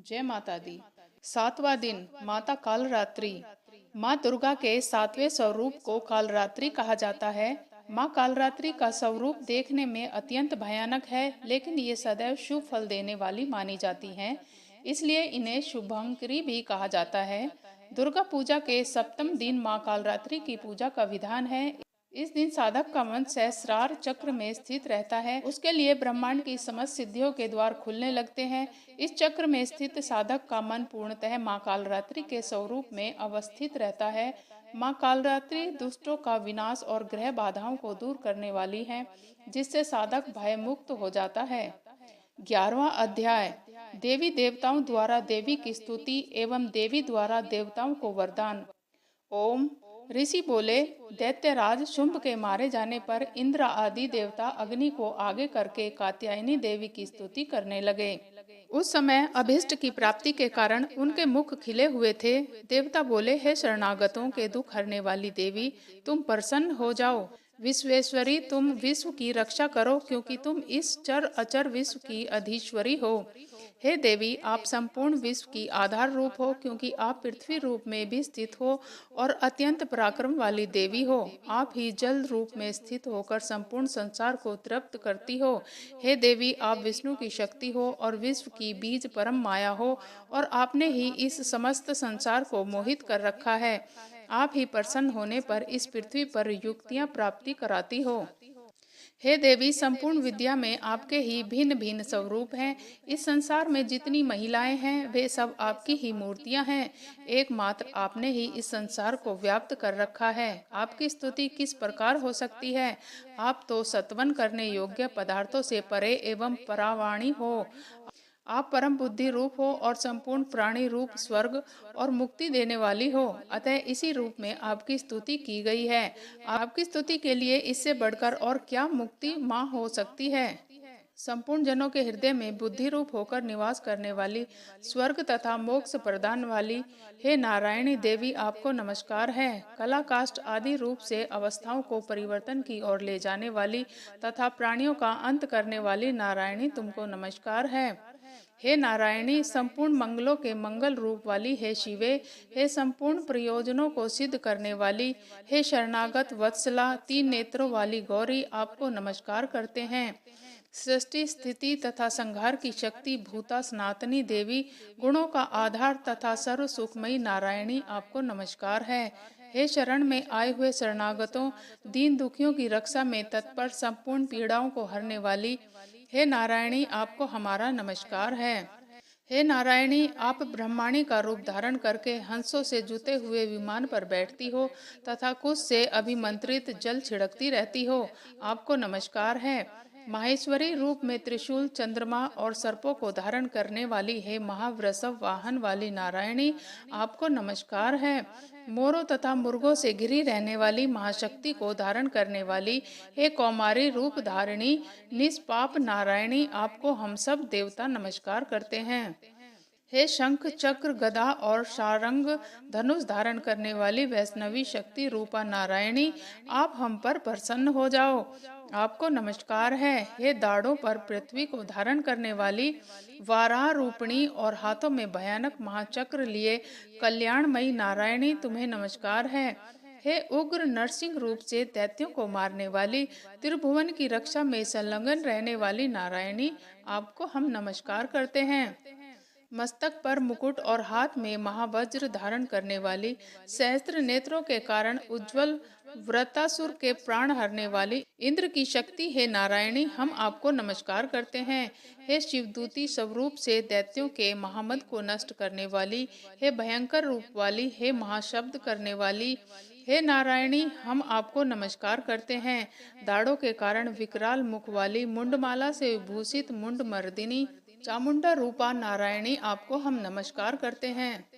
जय माता दी। सातवां दिन माता कालरात्रि। माँ दुर्गा के सातवें स्वरूप को कालरात्रि कहा जाता है। माँ कालरात्रि का स्वरूप देखने में अत्यंत भयानक है, लेकिन ये सदैव शुभ फल देने वाली मानी जाती हैं। इसलिए इन्हें शुभंकरी भी कहा जाता है। दुर्गा पूजा के सप्तम दिन माँ कालरात्रि की पूजा का विधान है। इस दिन साधक का मन सहस्रार चक्र में स्थित रहता है। उसके लिए ब्रह्मांड की समस्त सिद्धियों के द्वार खुलने लगते हैं। इस चक्र में स्थित साधक का मन पूर्णतः माँ कालरात्रि के स्वरूप में अवस्थित रहता है। माँ कालरात्रि दुष्टों का विनाश और ग्रह बाधाओं को दूर करने वाली है, जिससे साधक भय मुक्त हो जाता है। 11वां अध्याय। देवी देवताओं द्वारा देवी की स्तुति एवं देवी द्वारा देवताओं को वरदान। ओम। ऋषि बोले, दैत्यराज शुंभ के मारे जाने पर इंद्र आदि देवता अग्नि को आगे करके कात्यायनी देवी की स्तुति करने लगे। उस समय अभिष्ट की प्राप्ति के कारण उनके मुख खिले हुए थे। देवता बोले, हे शरणागतों के दुख हरने वाली देवी, तुम प्रसन्न हो जाओ। विश्वेश्वरी, तुम विश्व की रक्षा करो, क्योंकि तुम इस चर अचर विश्व की अधीश्वरी हो। हे देवी, आप संपूर्ण विश्व की आधार रूप हो, क्योंकि आप पृथ्वी रूप में भी स्थित हो और अत्यंत पराक्रम वाली देवी हो। आप ही जल रूप में स्थित होकर संपूर्ण संसार को तृप्त करती हो। हे देवी, आप विष्णु की शक्ति हो और विश्व की बीज परम माया हो, और आपने ही इस समस्त संसार को मोहित कर रखा है। आप ही प्रसन्न होने पर इस पृथ्वी पर युक्तियां प्राप्ति कराती हो। हे देवी, संपूर्ण विद्या में आपके ही भिन्न भिन्न स्वरूप हैं। इस संसार में जितनी महिलाएं हैं, वे सब आपकी ही मूर्तियां हैं। एकमात्र आपने ही इस संसार को व्याप्त कर रखा है। आपकी स्तुति किस प्रकार हो सकती है? आप तो सत्वन करने योग्य पदार्थों से परे एवं परावाणी हो। आप परम बुद्धि रूप हो और संपूर्ण प्राणी रूप स्वर्ग और मुक्ति देने वाली हो। अतः इसी रूप में आपकी स्तुति की गई है। आपकी स्तुति के लिए इससे बढ़कर और क्या मुक्ति माँ हो सकती है। संपूर्ण जनों के हृदय में बुद्धि रूप होकर निवास करने वाली, स्वर्ग तथा मोक्ष प्रदान वाली, हे नारायणी देवी, आपको नमस्कार है। कला काष्ठ आदि रूप से अवस्थाओं को परिवर्तन की ओर ले जाने वाली तथा प्राणियों का अंत करने वाली नारायणी, तुमको नमस्कार है। हे नारायणी, संपूर्ण मंगलों के मंगल रूप वाली, हे शिवे, हे संपूर्ण प्रयोजनों को सिद्ध करने वाली, हे शरणागत वत्सला, 3 नेत्रों वाली गौरी, आपको नमस्कार करते हैं। सृष्टि स्थिति तथा संहार की शक्ति भूता सनातनी देवी, गुणों का आधार तथा सर्व सुखमयी नारायणी, आपको नमस्कार है। हे शरण में आए हुए शरणागतों, दीन दुखियों की रक्षा में तत्पर, संपूर्ण पीड़ाओं को हरने वाली, हे नारायणी, आपको हमारा नमस्कार है। हे नारायणी, आप ब्रह्माणी का रूप धारण करके हंसों से जुते हुए विमान पर बैठती हो तथा कुश से अभिमंत्रित जल छिड़कती रहती हो। आपको नमस्कार है। माहेश्वरी रूप में त्रिशूल, चंद्रमा और सर्पों को धारण करने वाली, हे महावृषभ वाहन वाली नारायणी, आपको नमस्कार है। मोरों तथा मुर्गों से घिरी रहने वाली महाशक्ति को धारण करने वाली, हे कौमारी रूप धारिणी निष्पाप नारायणी, आपको हम सब देवता नमस्कार करते हैं। हे शंख चक्र गदा और शारंग धनुष धारण करने वाली वैष्णवी शक्ति रूपा नारायणी, आप हम पर प्रसन्न हो जाओ। आपको नमस्कार है। हे दाढ़ों पर पृथ्वी को धारण करने वाली वाराह रूपिणी और हाथों में भयानक महाचक्र लिए कल्याणमयी नारायणी, तुम्हें नमस्कार है। हे उग्र नरसिंह रूप से दैत्यों को मारने वाली, त्रिभुवन की रक्षा में संलग्न रहने वाली नारायणी, आपको हम नमस्कार करते हैं। मस्तक पर मुकुट और हाथ में महावज्र धारण करने वाली, सहस्त्र नेत्रों के कारण उज्जवल व्रतासुर के प्राण हरने वाली इंद्र की शक्ति, हे नारायणी, हम आपको नमस्कार करते हैं। हे शिवदूती स्वरूप से दैत्यों के महामद को नष्ट करने वाली, हे भयंकर रूप वाली, हे महाशब्द करने वाली, हे नारायणी, हम आपको नमस्कार करते हैं। दाढ़ों के कारण विकराल मुख वाली, मुंडमाला से विभूषित मुंड मर्दिनी चामुंडा रूपा नारायणी, आपको हम नमस्कार करते हैं।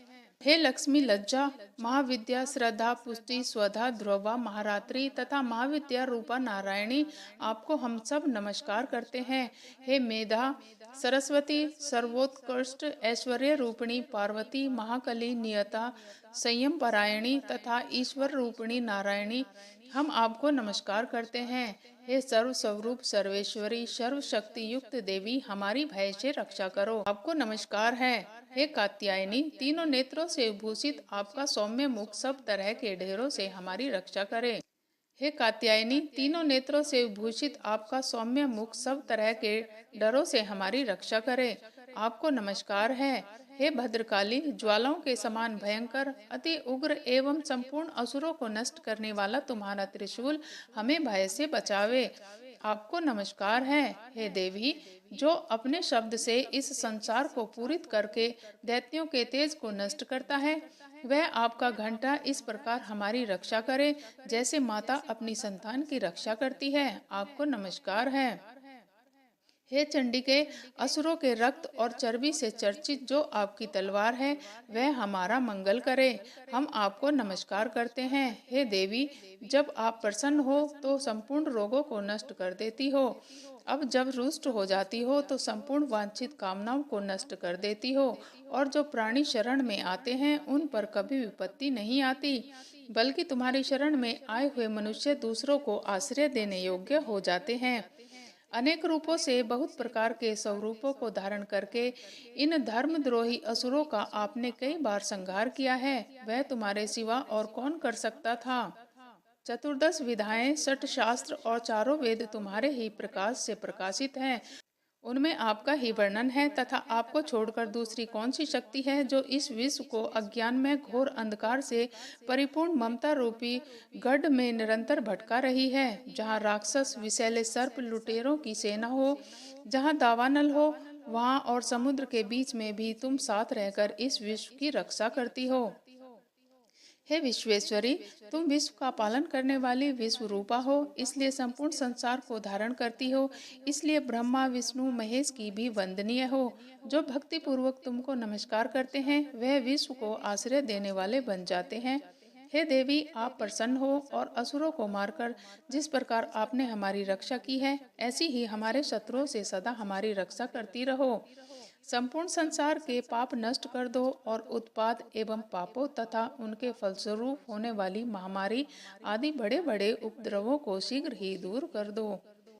हे लक्ष्मी लज्जा, महाविद्या, श्रद्धा, पुष्टि, स्वधा, ध्रुवा, महारात्रि तथा महाविद्या रूपा नारायणी, आपको हम सब नमस्कार करते हैं। हे मेधा, सरस्वती, सर्वोत्कृष्ट ऐश्वर्य रूपिणी पार्वती, महाकली, नियता, संयम परायणी तथा ईश्वर रूपिणी नारायणी, हम आपको नमस्कार करते हैं। हे सर्व स्वरूप सर्वेश्वरी सर्वशक्ति युक्त देवी, हमारी भय से रक्षा करो। आपको नमस्कार है। हे कात्यायनी, तीनों नेत्रों से भूषित आपका सौम्य मुख सब तरह के ढेरों से हमारी रक्षा करे। हे कात्यायनी, तीनों नेत्रों से भूषित आपका सौम्य मुख सब तरह के डरों से हमारी रक्षा करे। आपको नमस्कार है। हे भद्रकाली, ज्वालाओं के समान भयंकर, अति उग्र एवं संपूर्ण असुरों को नष्ट करने वाला तुम्हारा त्रिशूल हमें भय से बचावे। आपको नमस्कार है। हे देवी, जो अपने शब्द से इस संसार को पूरित करके दैत्यों के तेज को नष्ट करता है, वह आपका घंटा इस प्रकार हमारी रक्षा करे जैसे माता अपनी संतान की रक्षा करती है। आपको नमस्कार है। हे चंडिके, असुरों के रक्त और चर्बी से चर्चित जो आपकी तलवार है, वह हमारा मंगल करे। हम आपको नमस्कार करते हैं। हे देवी, जब आप प्रसन्न हो तो संपूर्ण रोगों को नष्ट कर देती हो। अब जब रुष्ट हो जाती हो तो संपूर्ण वांछित कामनाओं को नष्ट कर देती हो। और जो प्राणी शरण में आते हैं उन पर कभी विपत्ति नहीं आती, बल्कि तुम्हारी शरण में आए हुए मनुष्य दूसरों को आश्रय देने योग्य हो जाते हैं। अनेक रूपों से बहुत प्रकार के स्वरूपों को धारण करके इन धर्मद्रोही असुरों का आपने कई बार संहार किया है। वह तुम्हारे सिवा और कौन कर सकता था। चतुर्दश विधाएं, सठ शास्त्र और चारों वेद तुम्हारे ही प्रकाश से प्रकाशित हैं। उनमें आपका ही वर्णन है तथा आपको छोड़कर दूसरी कौन सी शक्ति है जो इस विश्व को अज्ञान में घोर अंधकार से परिपूर्ण ममता रूपी गड्ढ में निरंतर भटका रही है। जहाँ राक्षस विषैले सर्प लुटेरों की सेना हो, जहाँ दावानल हो, वहाँ और समुद्र के बीच में भी तुम साथ रहकर इस विश्व की रक्षा करती हो। हे विश्वेश्वरी, तुम विश्व का पालन करने वाली विश्व रूपा हो, इसलिए संपूर्ण संसार को धारण करती हो। इसलिए ब्रह्मा विष्णु महेश की भी वंदनीय हो। जो भक्ति पूर्वक तुमको नमस्कार करते हैं वह विश्व को आश्रय देने वाले बन जाते हैं। हे देवी, आप प्रसन्न हो और असुरों को मारकर जिस प्रकार आपने हमारी रक्षा की है, ऐसी ही हमारे शत्रुओं से सदा हमारी रक्षा करती रहो। संपूर्ण संसार के पाप नष्ट कर दो और उत्पाद एवं पापों तथा उनके फलस्वरूप होने वाली महामारी आदि बड़े बड़े उपद्रवों को शीघ्र ही दूर कर दो।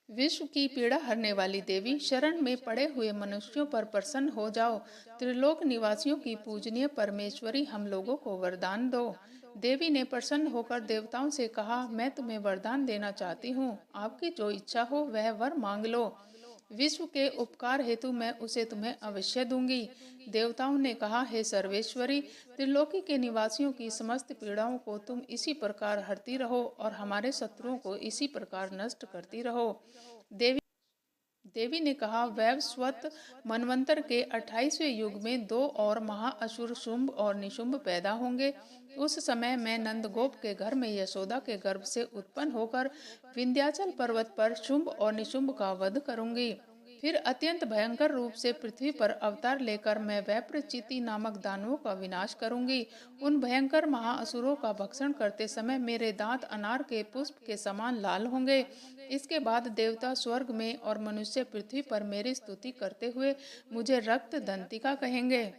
विश्व की पीड़ा हरने वाली देवी, शरण में पड़े हुए मनुष्यों पर प्रसन्न हो जाओ। त्रिलोक निवासियों की पूजनीय परमेश्वरी, हम लोगों को वरदान दो। देवी ने प्रसन्न होकर देवताओं से कहा, मैं तुम्हें वरदान देना चाहती हूँ। आपकी जो इच्छा हो वह वर मांग लो। विश्व के उपकार हेतु मैं उसे तुम्हें अवश्य दूंगी। देवताओं ने कहा, हे सर्वेश्वरी, त्रिलोकी के निवासियों की समस्त पीड़ाओं को तुम इसी प्रकार हरती रहो और हमारे शत्रुओं को इसी प्रकार नष्ट करती रहो। देवी ने कहा, वैवस्वत मनवंतर के 28वें युग में दो और महाअसुर शुंभ और निशुंभ पैदा होंगे। उस समय मैं नंदगोप के घर में यशोदा के गर्भ से उत्पन्न होकर विंध्याचल पर्वत पर शुंभ और निशुंभ का वध करूंगी। फिर अत्यंत भयंकर रूप से पृथ्वी पर अवतार लेकर मैं वैप्रचिति नामक दानवों का विनाश करूंगी। उन भयंकर महाअसुरों का भक्षण करते समय मेरे दांत अनार के पुष्प के समान लाल होंगे। इसके बाद देवता स्वर्ग में और मनुष्य पृथ्वी पर मेरी स्तुति करते हुए मुझे रक्त दंतिका कहेंगे।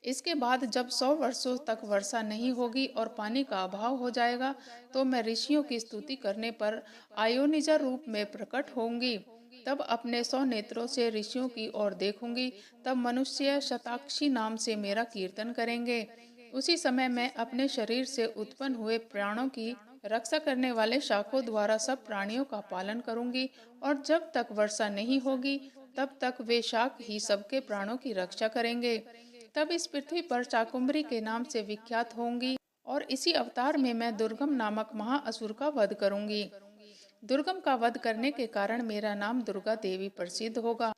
इसके बाद जब 100 वर्षों तक वर्षा नहीं होगी और पानी का अभाव हो जाएगा, तो मैं ऋषियों की स्तुति करने पर आयोनिजा रूप में प्रकट होंगी। तब अपने 100 नेत्रों से ऋषियों की ओर देखूंगी। तब मनुष्य शताक्षी नाम से मेरा कीर्तन करेंगे। उसी समय मैं अपने शरीर से उत्पन्न हुए प्राणों की रक्षा करने वाले शाखों द्वारा सब प्राणियों का पालन करूंगी और जब तक वर्षा नहीं होगी तब तक वे शाख ही सबके प्राणों की रक्षा करेंगे। तब इस पृथ्वी पर चाकुम्बरी के नाम से विख्यात होंगी और इसी अवतार में मैं दुर्गम नामक महाअसुर का वध करूंगी। दुर्गम का वध करने के कारण मेरा नाम दुर्गा देवी प्रसिद्ध होगा।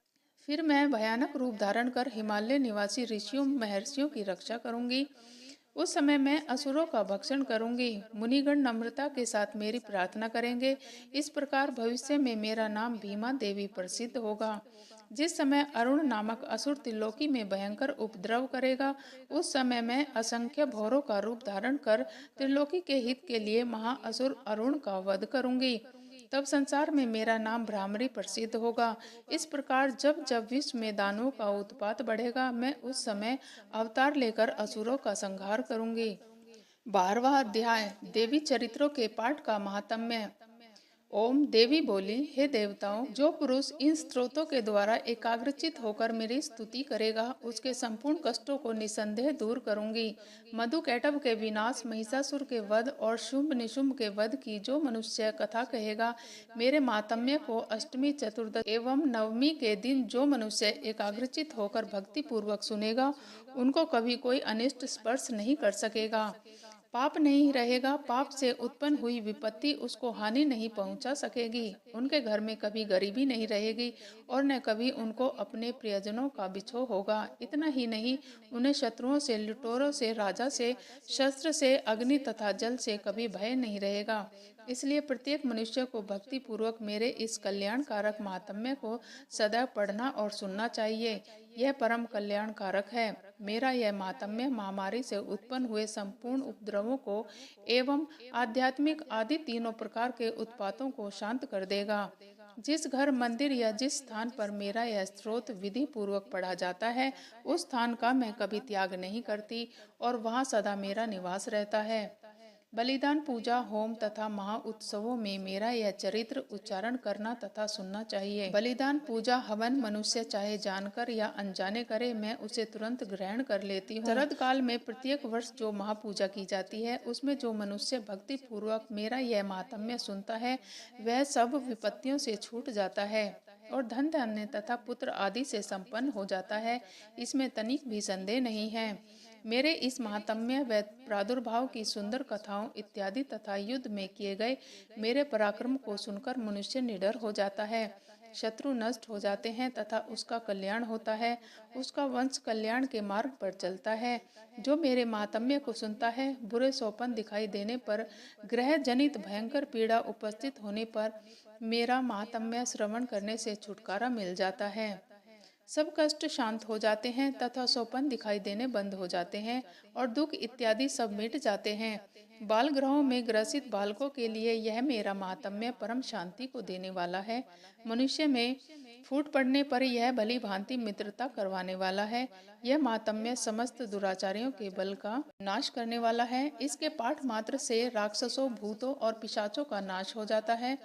फिर मैं भयानक रूप धारण कर हिमालय निवासी ऋषियों महर्षियों की रक्षा करूंगी। उस समय मैं असुरों का भक्षण करूंगी। मुनिगण नम्रता के साथ मेरी प्रार्थना करेंगे। इस प्रकार भविष्य में मेरा नाम भीमा देवी प्रसिद्ध होगा। जिस समय अरुण नामक असुर त्रिलोकी में भयंकर उपद्रव करेगा, उस समय मैं असंख्य भौरों का रूप धारण कर त्रिलोकी के हित के लिए महाअसुर अरुण का वध करूंगी। तब संसार में मेरा नाम भ्रामरी प्रसिद्ध होगा। इस प्रकार जब जब विश्व में दानवों का उत्पात बढ़ेगा, मैं उस समय अवतार लेकर असुरों का संहार करूंगी। 12वां अध्याय देवी चरित्रों के पाठ का महात्म्य। ओम देवी बोली, हे देवताओं, जो पुरुष इन स्त्रोतों के द्वारा एकाग्रचित होकर मेरी स्तुति करेगा उसके संपूर्ण कष्टों को निसंदेह दूर करूंगी। मधुकैटभ के विनाश, महिषासुर के वध और शुंभ निशुंभ के वध की जो मनुष्य कथा कहेगा, मेरे मातम्य को अष्टमी, चतुर्दशी एवं नवमी के दिन जो मनुष्य एकाग्रचित होकर भक्ति पूर्वक सुनेगा, उनको कभी कोई अनिष्ट स्पर्श नहीं कर सकेगा। पाप नहीं रहेगा, पाप से उत्पन्न हुई विपत्ति उसको हानि नहीं पहुंचा सकेगी। उनके घर में कभी गरीबी नहीं रहेगी और न कभी उनको अपने प्रियजनों का बिछोह होगा। इतना ही नहीं, उन्हें शत्रुओं से, लुटेरों से, राजा से, शस्त्र से, अग्नि तथा जल से कभी भय नहीं रहेगा। इसलिए प्रत्येक मनुष्य को भक्ति पूर्वक मेरे इस कल्याणकारक महात्म्य को सदैव पढ़ना और सुनना चाहिए। यह परम कल्याणकारक है। मेरा यह महात्म्य महामारी से उत्पन्न हुए संपूर्ण उपद्रवों को एवं आध्यात्मिक आदि तीनों प्रकार के उत्पातों को शांत कर देगा। जिस घर, मंदिर या जिस स्थान पर मेरा यह स्त्रोत विधि पूर्वक पढ़ा जाता है, उस स्थान का मैं कभी त्याग नहीं करती और वहाँ सदा मेरा निवास रहता है। बलिदान, पूजा, होम तथा महा उत्सवों में मेरा यह चरित्र उच्चारण करना तथा सुनना चाहिए। बलिदान, पूजा, हवन मनुष्य चाहे जानकर या अनजाने करे, मैं उसे तुरंत ग्रहण कर लेती हूँ। शरद काल में प्रत्येक वर्ष जो महापूजा की जाती है, उसमें जो मनुष्य भक्ति पूर्वक मेरा यह महात्म्य सुनता है, वह सब विपत्तियों से छूट जाता है और धन धान्य तथा पुत्र आदि से संपन्न हो जाता है। इसमें तनिक भी संदेह नहीं है। मेरे इस महात्म्य व प्रादुर्भाव की सुंदर कथाओं इत्यादि तथा युद्ध में किए गए मेरे पराक्रम को सुनकर मनुष्य निडर हो जाता है, शत्रु नष्ट हो जाते हैं तथा उसका कल्याण होता है, उसका वंश कल्याण के मार्ग पर चलता है। जो मेरे महात्म्य को सुनता है, बुरे सौपन दिखाई देने पर, ग्रह जनित भयंकर पीड़ा उपस्थित होने पर मेरा महात्म्य श्रवण करने से छुटकारा मिल जाता है। सब कष्ट शांत हो जाते हैं तथा सोपन दिखाई देने बंद हो जाते हैं और दुख इत्यादि सब मिट जाते हैं। बाल ग्रहों में ग्रसित बालकों के लिए यह मेरा महात्म्य परम शांति को देने वाला है। मनुष्य में फूट पड़ने पर यह भली भांति मित्रता करवाने वाला है। यह महात्म्य समस्त दुराचारियों के बल का नाश करने वाला है। इसके पाठ मात्र से राक्षसों, भूतों और पिशाचों का नाश हो जाता है।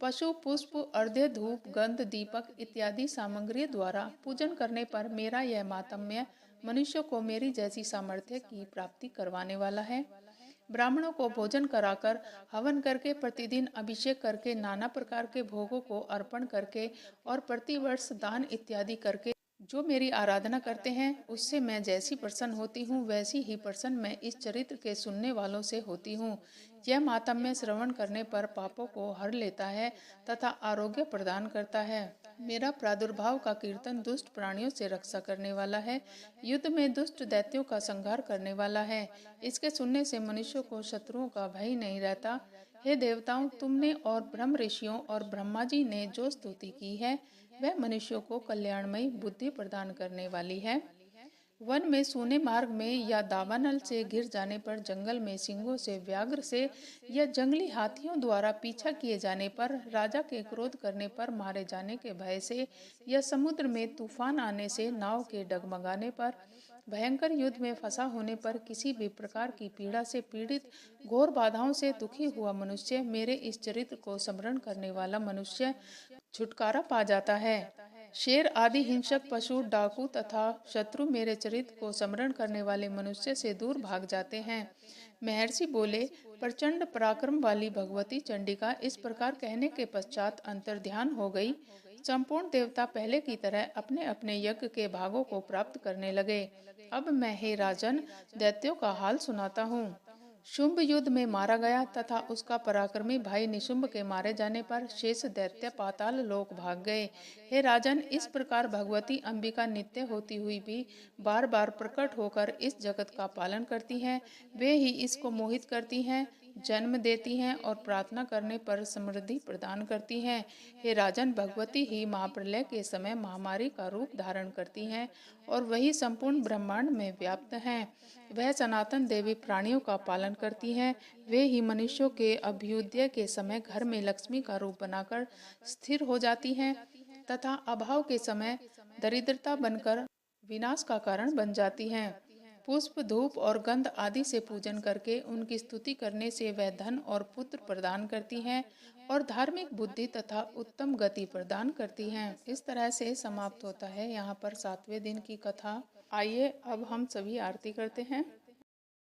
पशु, पुष्प, अर्घ्य, धूप, गंध, दीपक इत्यादि सामग्री द्वारा पूजन करने पर मेरा यह महात्म्य मनुष्य को मेरी जैसी सामर्थ्य की प्राप्ति करवाने वाला है। ब्राह्मणों को भोजन कराकर, हवन करके, प्रतिदिन अभिषेक करके, नाना प्रकार के भोगों को अर्पण करके और प्रतिवर्ष दान इत्यादि करके जो मेरी आराधना करते हैं, उससे मैं जैसी प्रसन्न होती हूँ, वैसी ही प्रसन्न मैं इस चरित्र के सुनने वालों से होती हूँ। यह महात्म्य श्रवण करने पर पापों को हर लेता है तथा आरोग्य प्रदान करता है। मेरा प्रादुर्भाव का कीर्तन दुष्ट प्राणियों से रक्षा करने वाला है, युद्ध में दुष्ट दैत्यों का संहार करने वाला है। इसके सुनने से मनुष्यों को शत्रुओं का भय नहीं रहता। हे देवताओं, तुमने और ब्रह्म ऋषियों और ब्रह्मा जी ने जो स्तुति की है, वह मनुष्यों को कल्याणमयी बुद्धि प्रदान करने वाली है। वन में, सूने मार्ग में या दावानल से गिर जाने पर, जंगल में सिंहों से, व्याघ्र से या जंगली हाथियों द्वारा पीछा किए जाने पर, राजा के क्रोध करने पर मारे जाने के भय से या समुद्र में तूफान आने से, नाव के डगमगाने पर, भयंकर युद्ध में फंसा होने पर, किसी भी प्रकार की पीड़ा से पीड़ित, घोर बाधाओं से दुखी हुआ मनुष्य, मेरे इस चरित्र को स्मरण करने वाला मनुष्य छुटकारा पा जाता है। शेर आदि हिंसक पशु, डाकू तथा शत्रु मेरे चरित्र को स्मरण करने वाले मनुष्य से दूर भाग जाते हैं। महर्षि बोले, प्रचंड पराक्रम वाली भगवती चंडिका इस प्रकार कहने के पश्चात अंतर्ध्यान हो गई। संपूर्ण देवता पहले की तरह अपने अपने यज्ञ के भागों को प्राप्त करने लगे। अब मैं, हे राजन, दैत्यों का हाल सुनाता हूँ। शुंभ युद्ध में मारा गया तथा उसका पराक्रमी भाई निशुंभ के मारे जाने पर शेष दैत्य पाताल लोक भाग गए। हे राजन, इस प्रकार भगवती अंबिका नित्य होती हुई भी बार बार प्रकट होकर इस जगत का पालन करती हैं। वे ही इसको मोहित करती हैं, जन्म देती हैं और प्रार्थना करने पर समृद्धि प्रदान करती हैं। हे राजन, भगवती ही महाप्रलय के समय महामारी का रूप धारण करती हैं और वही संपूर्ण ब्रह्मांड में व्याप्त हैं। वह सनातन देवी प्राणियों का पालन करती हैं। वे ही मनुष्यों के अभ्युदय के समय घर में लक्ष्मी का रूप बनाकर स्थिर हो जाती हैं तथा अभाव के समय दरिद्रता बनकर विनाश का कारण बन जाती हैं। पुष्प, धूप और गंध आदि से पूजन करके उनकी स्तुति करने से वह धन और पुत्र प्रदान करती हैं और धार्मिक बुद्धि तथा उत्तम गति प्रदान करती हैं। इस तरह से समाप्त होता है यहाँ पर 7वें दिन की कथा। आइए अब हम सभी आरती करते हैं।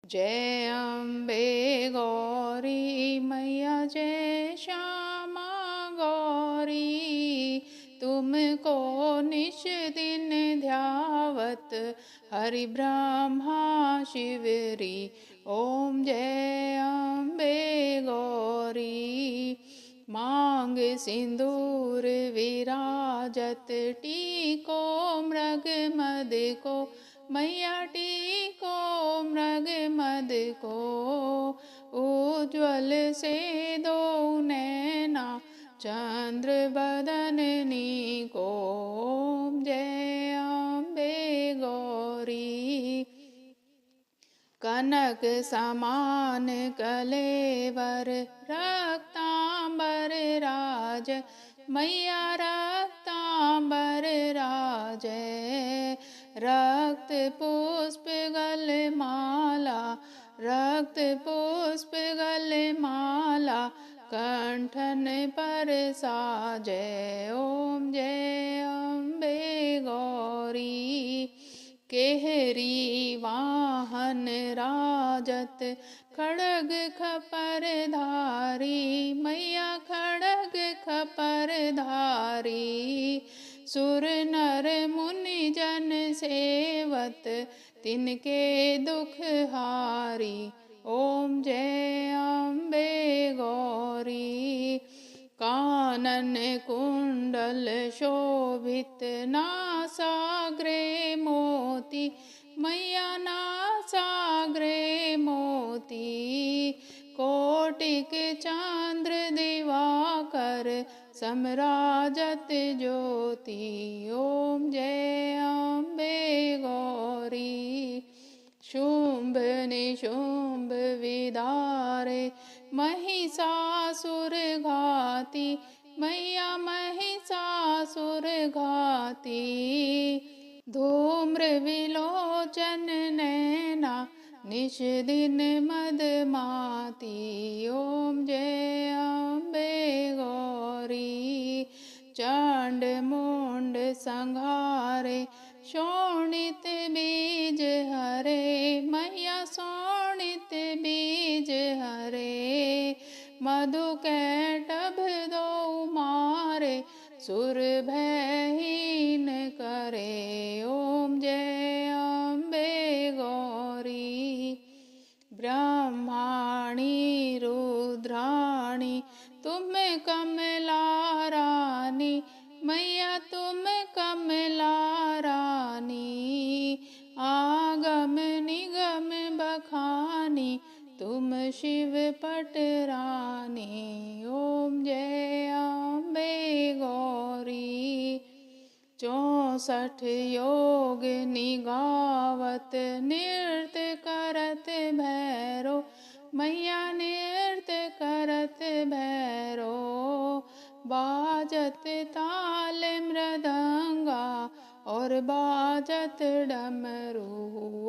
जय अम्बे गौरी मैया, जय श्यामा गौरी, तुमको निश दिन ध्यावत हरि ब्रह्मा शिवरी। ओम जय अम्बे गौरी। मांग सिंदूर विराजत, टीको मृग मद को मैया, टीको मृग मद को, उज्ज्वल से दो नैना चंद्र बदननी को। ओम जय अम्बे गौरी। कनक समान कलेवर, रक्तांबर राज मैया, रक्तांबर राज। रक्त पुष्प गल माला, रक्त पुष्प गल माला, कंठन पर साजै। ओम जय अम्बे गौरी। केहरी वाहन राजत, खड़ग खपर धारी मैया, खड़ग खपर धारी। सुर नर मुनि जन सेवत, तिनके दुख हारी। ओम जय अम्बे गौरी। कानन कुंडल शोभित, नासाग्रे मोती मैया, नासाग्रे मोती। कोटिक चंद्र दिवाकर, समराजत ज्योति। ओम जय अम्बे गौरी। शुंभ निशुंभ विदारे, महिषासुर घाती मैया, महिषासुर घाती। धूम्र विलोचन नैना, निश दिन मदमाती। ओम जय अम्बे गौरी। चंड मुंड संहारे, शोणित बीज हरे मैया, शोणित बीज हरे। मधु कैटभ दो मारे, सुर भयहीन करे। ओम जय अम्बे गौरी। ब्रह्माणी रुद्राणी, तुम कमला रानी मैया, तुम कमला रानी। आगम निगम बखानी, तुम शिव पटरानी। ओम जय अम्बे गौरी। 64 योग निगावत, नृत्य करत भैरो मैया, नृत्य करत भैरो। बाजत ताल मृदंगा, और बाजत डमरू।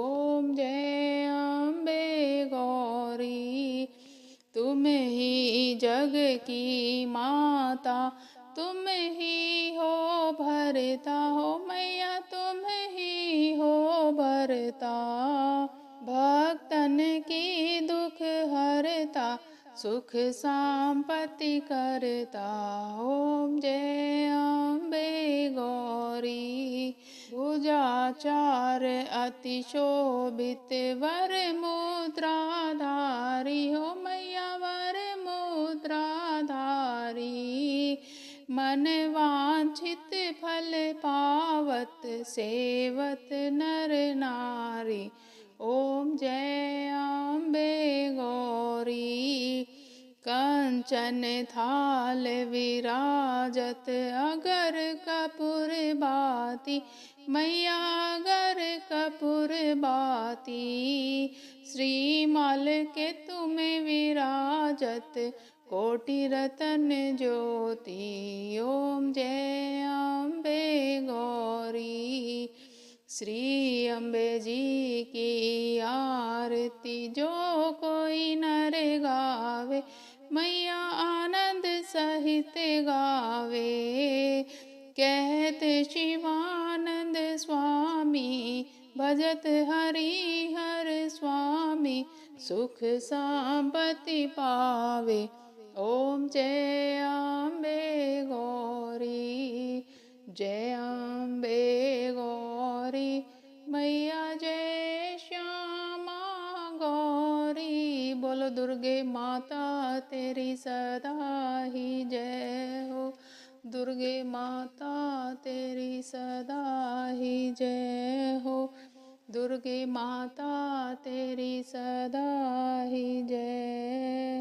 ओम जय अम्बे गौरी। तुम ही जग की माता, तुम ही हो भरता हो मैया, तुम ही हो भरता। भक्तन की दुख हरता, सुख संपत्ति करता। ओम जय अम्बे गौरी। भुजाचार अति शोभित, वर मुद्राधारी हो मैया, वर मुद्राधारी। मन वांछित फल पावत, सेवत नर नारी। ओम जय अम्बे गौरी। कंचन थाल विराजत, अगर कपूर बाती मैया, अगर कपूर बाती। श्रीमाल के तुम विराजत, कोटि रतन ज्योति। ओम जय अम्बे गौरी। श्री अम्बे जी की आरती जो कोई नर गावे, मैया आनंद सहित गावे। कहते शिवानंद स्वामी, भजत हरि हर स्वामी, सुख संपत्ति पावे। ओम जय अम्बे गौरी, जय अम्बे गौरी, मैया जय श्यामा गौरी। बोलो दुर्गे माता तेरी सदा ही जय हो, दुर्गे माता तेरी सदा ही जय हो, दुर्गे माता तेरी सदा ही जय